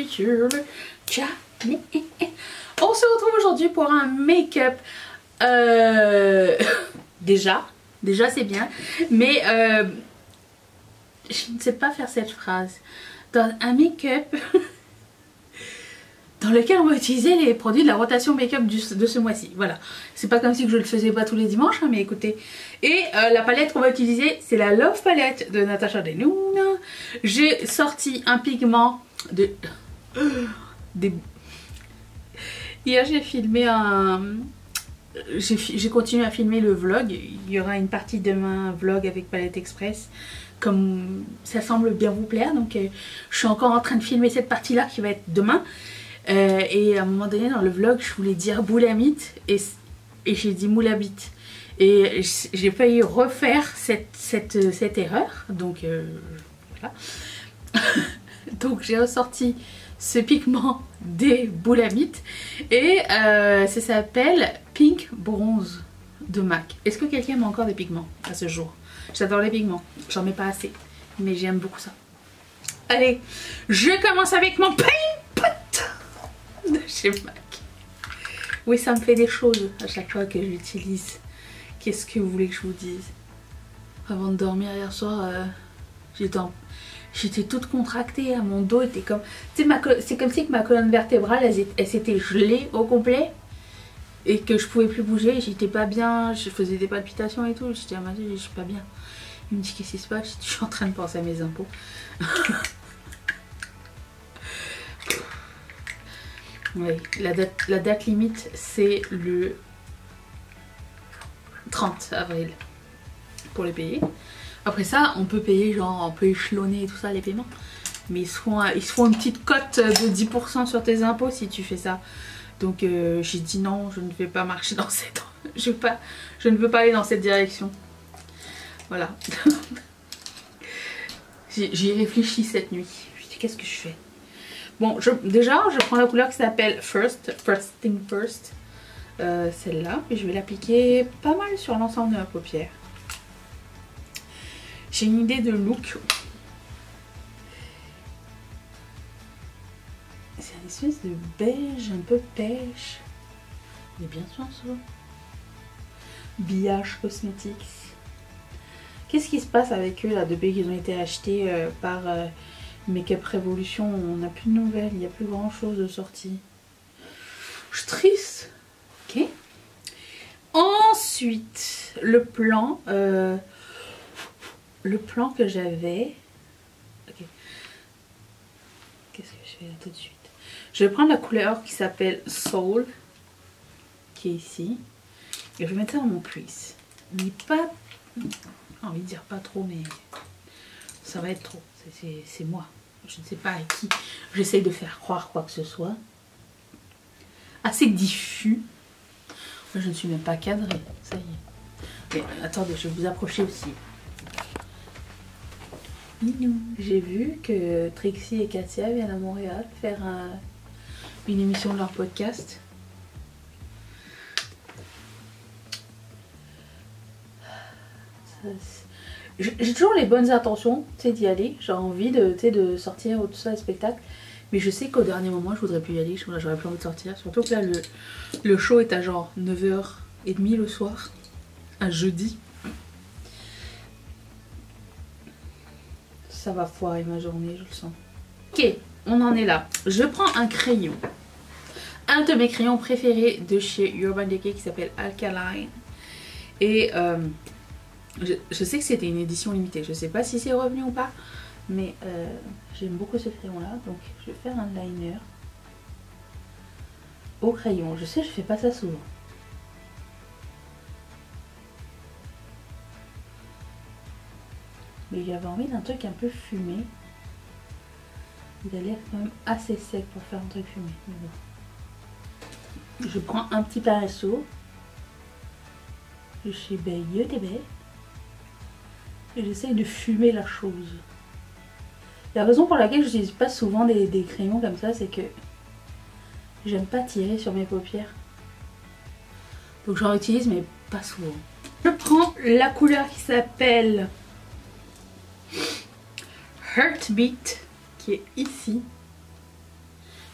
sur le channel. On se retrouve aujourd'hui pour un make-up. Déjà c'est bien, mais je ne sais pas faire cette phrase. Dans un make-up dans lequel on va utiliser les produits de la rotation make-up de ce mois-ci. Voilà, c'est pas comme si je le faisais pas tous les dimanches, hein, mais écoutez. Et la palette qu'on va utiliser, c'est la Love Palette de Natasha Denona. J'ai sorti un pigment de... Hier j'ai filmé un... J'ai continué à filmer le vlog. Il y aura une partie demain vlog avec Palette Express. Comme ça semble bien vous plaire, donc je suis encore en train de filmer cette partie là qui va être demain. Et à un moment donné dans le vlog je voulais dire boulamite et j'ai dit moulabite. Et j'ai failli refaire cette erreur. Donc voilà. Donc j'ai ressorti ce pigment des boulamites. Et ça s'appelle Pink Bronze de MAC. Est-ce que quelqu'un a encore des pigments à ce jour? J'adore les pigments. J'en mets pas assez. Mais j'aime beaucoup ça. Allez, je commence avec mon paint pot de chez MAC. Oui, ça me fait des choses à chaque fois que j'utilise. Qu'est-ce que vous voulez que je vous dise? Avant de dormir hier soir, j'étais toute contractée. Mon dos était comme... Tu sais, c'est comme si que ma colonne vertébrale, elle s'était gelée au complet. Et que je pouvais plus bouger. J'étais pas bien. Je faisais des palpitations et tout. J'étais à ma tête, je suis pas bien. Il me dit qu'est-ce qui se passe? Je suis en train de penser à mes impôts. Oui, la date limite c'est le 30 avril pour les payer. Après ça, on peut payer, genre on peut échelonner et tout ça les paiements. Mais ils se font une petite cote de 10% sur tes impôts si tu fais ça. Donc j'ai dit non, je ne vais pas marcher dans cette... je ne veux pas aller dans cette direction. Voilà. J'y réfléchi cette nuit. Je me dis qu'est-ce que je fais? Bon, déjà je prends la couleur qui s'appelle First Thing First. Celle-là. Et je vais l'appliquer pas mal sur l'ensemble de ma paupière. J'ai une idée de look. C'est une espèce de beige, un peu pêche. Il est bien sûr ça. BH Cosmetics. Qu'est-ce qui se passe avec eux là depuis qu'ils ont été achetés par Make-up Revolution? On n'a plus de nouvelles, il n'y a plus grand chose de sorti. Je suis triste. Ok. Ensuite, le plan que j'avais. Ok. Qu'est-ce que je fais là tout de suite? Je vais prendre la couleur qui s'appelle Soul, qui est ici. Et je vais mettre ça dans mon crease. Mais pas... J'ai envie de dire pas trop, mais ça va être trop. C'est moi. Je ne sais pas à qui j'essaye de faire croire quoi que ce soit. Assez diffus. Moi, je ne suis même pas cadrée. Ça y est. Mais attendez, je vais vous approcher aussi. J'ai vu que Trixie et Katia viennent à Montréal faire une émission de leur podcast. J'ai toujours les bonnes intentions, tu sais, d'y aller. J'ai envie de sortir tout ça, les spectacles. Mais je sais qu'au dernier moment, je voudrais plus y aller. J'aurais plus envie de sortir. Surtout que là, le show est à genre 9h30 le soir. Un jeudi. Ça va foirer ma journée, je le sens. Ok, on en est là. Je prends un crayon. Un de mes crayons préférés de chez Urban Decay qui s'appelle Alkaline. Et... je sais que c'était une édition limitée, je sais pas si c'est revenu ou pas, mais j'aime beaucoup ce crayon là, donc je vais faire un liner au crayon. Je sais, je fais pas ça souvent. Mais j'avais envie d'un truc un peu fumé. Il a l'air quand même assez sec pour faire un truc fumé. Je prends un petit pinceau de chez Bayeux Tébé. Et j'essaye de fumer la chose. La raison pour laquelle je n'utilise pas souvent des crayons comme ça, c'est que j'aime pas tirer sur mes paupières. Donc j'en utilise mais pas souvent. Je prends la couleur qui s'appelle Heartbeat, qui est ici.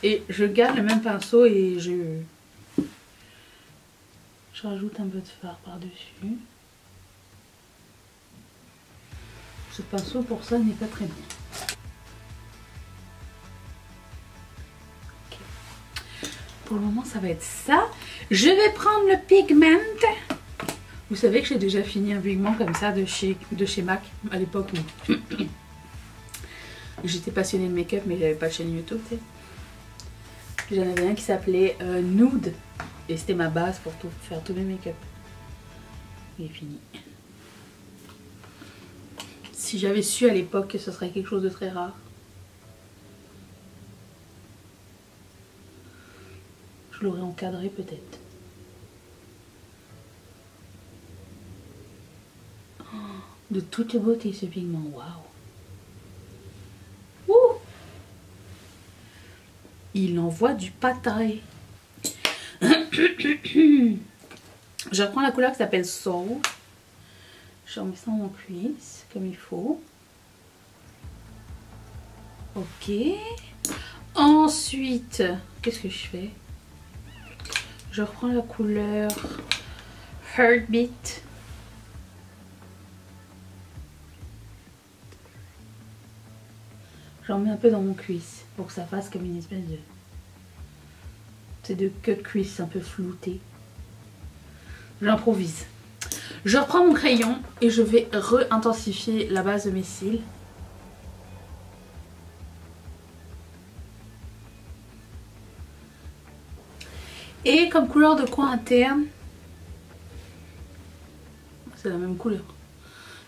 Et je garde le même pinceau et je rajoute un peu de fard par-dessus. Ce pinceau pour ça n'est pas très bien. Okay. Pour le moment ça va être ça. Je vais prendre le pigment. Vous savez que j'ai déjà fini un pigment comme ça de chez MAC à l'époque où j'étais passionnée de make-up mais j'avais pas de chaîne YouTube. J'en avais un qui s'appelait Nude et c'était ma base pour faire tous mes make-up. Il est fini. Si j'avais su à l'époque que ce serait quelque chose de très rare, je l'aurais encadré peut-être. Oh, de toute beauté ce pigment, waouh! Il envoie du pâté. Je reprends la couleur qui s'appelle Soul. Je remets ça dans mon cuisse comme il faut. Ok. Ensuite, qu'est-ce que je fais? Je reprends la couleur Heartbeat. J'en mets un peu dans mon cuisse pour que ça fasse comme une espèce de... C'est de queue de cuisse un peu flouté. J'improvise. Je reprends mon crayon et je vais re-intensifier la base de mes cils. Et comme couleur de coin interne, c'est la même couleur.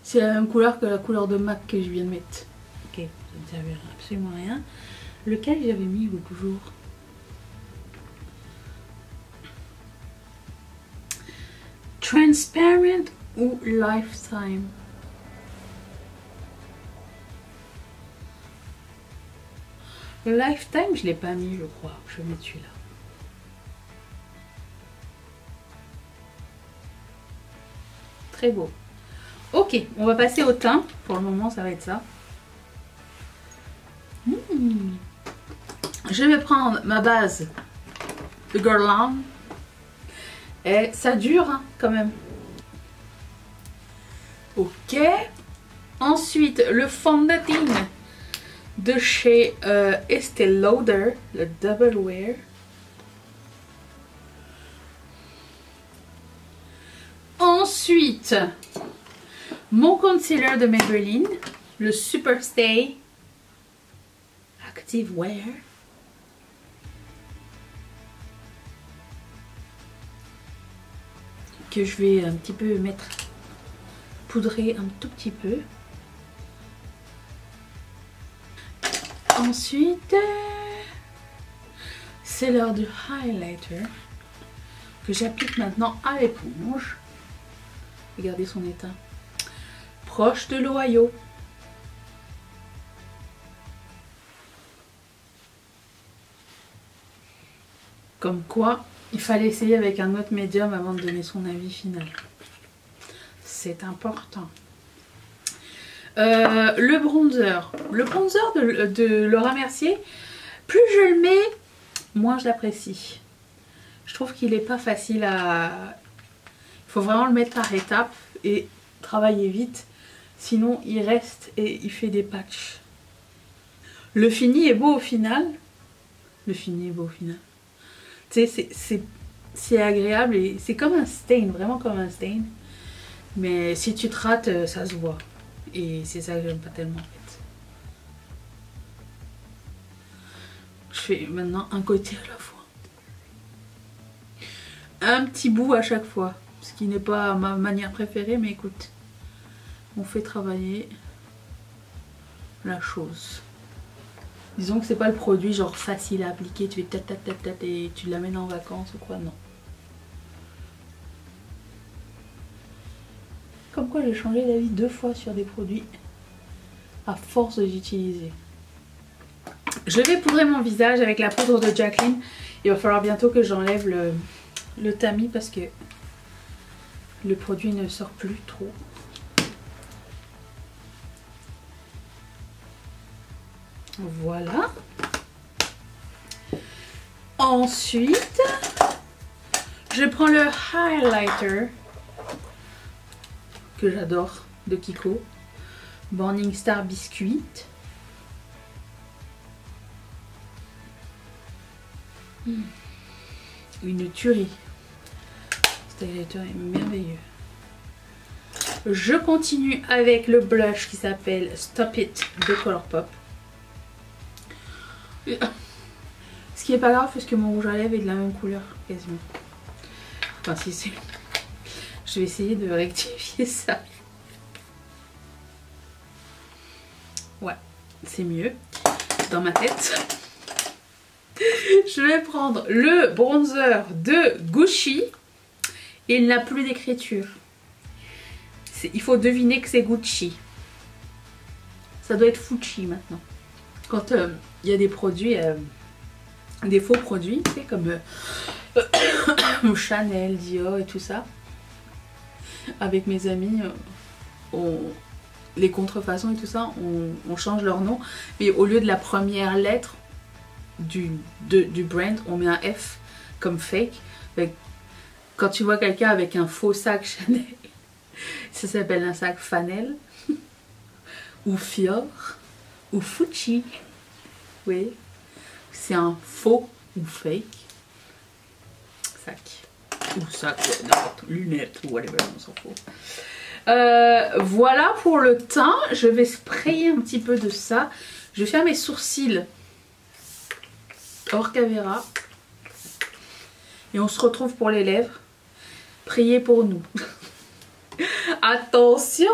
C'est la même couleur que la couleur de MAC que je viens de mettre. Ok, ça ne servira absolument à rien. Lequel j'avais mis ou toujours? Transparent ou Lifetime? Le Lifetime, je ne l'ai pas mis, je crois. Je vais mettre celui-là. Très beau. Ok, on va passer au teint. Pour le moment, ça va être ça. Je vais prendre ma base de Guerlain. Et ça dure hein, quand même. Ok. Ensuite, le fond de teint de chez Estée Lauder, le Double Wear. Ensuite, mon concealer de Maybelline, le Super Stay Active Wear. Que je vais un petit peu mettre, poudrer un tout petit peu. Ensuite, c'est l'heure du highlighter que j'applique maintenant à l'éponge. Regardez son état. Proche de l'Ohio. Comme quoi, il fallait essayer avec un autre médium avant de donner son avis final. C'est important. Le bronzer. Le bronzer de Laura Mercier, plus je le mets, moins je l'apprécie. Je trouve qu'il n'est pas facile à... Il faut vraiment le mettre par étapes et travailler vite. Sinon, il reste et il fait des patchs. Le fini est beau au final. Le fini est beau au final. Tu sais, c'est agréable et c'est comme un stain, vraiment comme un stain. Mais si tu te rates, ça se voit. Et c'est ça que j'aime pas tellement en fait. Je fais maintenant un côté à la fois. Un petit bout à chaque fois. Ce qui n'est pas ma manière préférée, mais écoute. On fait travailler la chose. Disons que c'est pas le produit genre facile à appliquer, tu fais tat et tu l'amènes en vacances ou quoi, non. Comme quoi j'ai changé d'avis 2 fois sur des produits à force d'utiliser. Je vais poudrer mon visage avec la poudre de Jacqueline. Il va falloir bientôt que j'enlève le tamis parce que le produit ne sort plus trop. Voilà. Ensuite, je prends le highlighter que j'adore de Kiko, Morningstar Biscuit. Une tuerie. Cet highlighter est merveilleux. Je continue avec le blush qui s'appelle Stop It de Colourpop. Ce qui est pas grave parce que mon rouge à lèvres est de la même couleur quasiment. Enfin si c'est... Je vais essayer de rectifier ça. Ouais, c'est mieux dans ma tête. Je vais prendre le bronzer de Gucci. Et il n'a plus d'écriture. Il faut deviner que c'est Gucci. Ça doit être Fucci maintenant. Quand il y a des produits, des faux produits, tu sais, comme Chanel, Dior et tout ça. Avec mes amis, les contrefaçons et tout ça, on change leur nom. Mais au lieu de la première lettre du brand, on met un F comme fake. Quand tu vois quelqu'un avec un faux sac Chanel, ça s'appelle un sac Fanel, ou Fior, ou Fucci. Oui, c'est un faux ou fake sac. Ou sac, n'importe, lunettes ou whatever, on s'en fout. Voilà pour le teint. Je vais sprayer un petit peu de ça. Je vais faire mes sourcils hors caméra. Et on se retrouve pour les lèvres. Priez pour nous. Attention!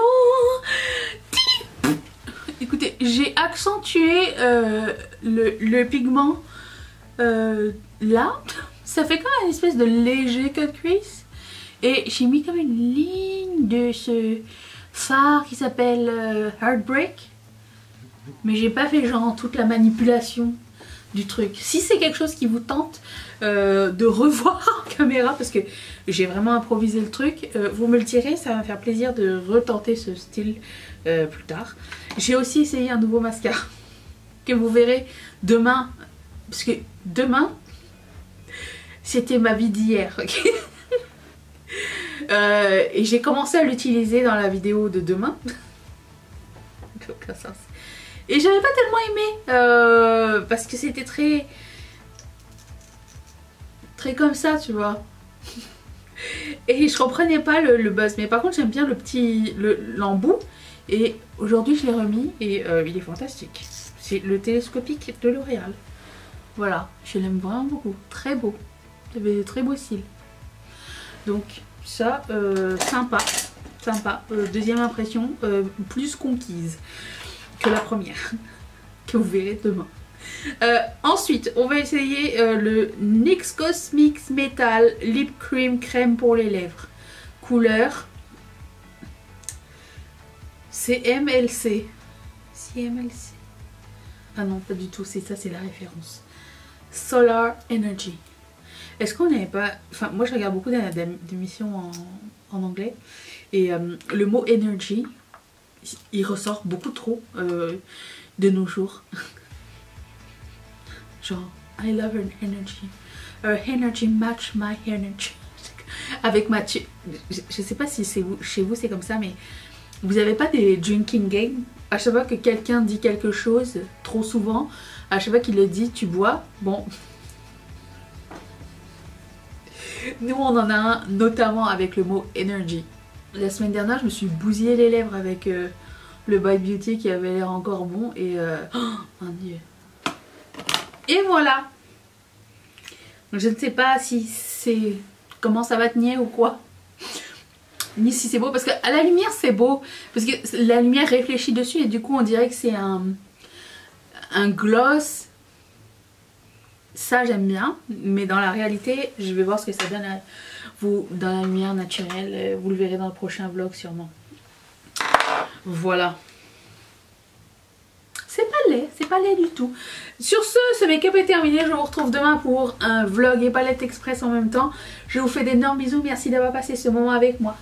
Écoutez, j'ai accentué le pigment là. Ça fait comme une espèce de léger cut crease. Et j'ai mis comme une ligne de ce fard qui s'appelle Heartbreak. Mais j'ai pas fait genre toute la manipulation du truc. Si c'est quelque chose qui vous tente de revoir en caméra, parce que j'ai vraiment improvisé le truc, vous me le direz, ça va me faire plaisir de retenter ce style plus tard. J'ai aussi essayé un nouveau mascara que vous verrez demain, parce que demain c'était ma vie d'hier, ok. Et j'ai commencé à l'utiliser dans la vidéo de demain. Aucun sens. Et j'avais pas tellement aimé parce que c'était très comme ça, tu vois. Et je comprenais pas le buzz. Mais par contre j'aime bien l'embout. Et aujourd'hui je l'ai remis et il est fantastique. C'est le télescopique de L'Oréal. Voilà, je l'aime vraiment beaucoup. Très beau. Il avait de très beaux cils. Donc ça, sympa. Sympa. Deuxième impression, plus conquise que la première. Que vous verrez demain. Ensuite, on va essayer le NYX Cosmetics Metal Lip Cream Crème pour les lèvres. Couleur CMLC. CMLC. Ah non, pas du tout, c'est ça, c'est la référence. Solar Energy. Est-ce qu'on n'avait pas... Enfin, moi je regarde beaucoup d'émissions en anglais. Et le mot energy, il ressort beaucoup trop de nos jours. Genre, I love an energy. Her energy match my energy. Avec ma... Je sais pas si chez vous c'est comme ça, mais vous avez pas des drinking games? À chaque fois que quelqu'un dit quelque chose, trop souvent, à chaque fois qu'il le dit, tu bois. Bon... Nous on en a un notamment avec le mot energy. La semaine dernière je me suis bousillé les lèvres avec le By Beauty qui avait l'air encore bon et oh mon dieu. Et voilà. Je ne sais pas si c'est comment ça va tenir ou quoi. Ni si c'est beau parce qu'à la lumière c'est beau. Parce que la lumière réfléchit dessus et du coup on dirait que c'est un gloss. Ça j'aime bien, mais dans la réalité je vais voir ce que ça donne à vous dans la lumière naturelle. Vous le verrez dans le prochain vlog sûrement. Voilà. C'est pas laid du tout. Sur ce make-up est terminé. Je vous retrouve demain pour un vlog et palette express en même temps. Je vous fais d'énormes bisous. Merci d'avoir passé ce moment avec moi.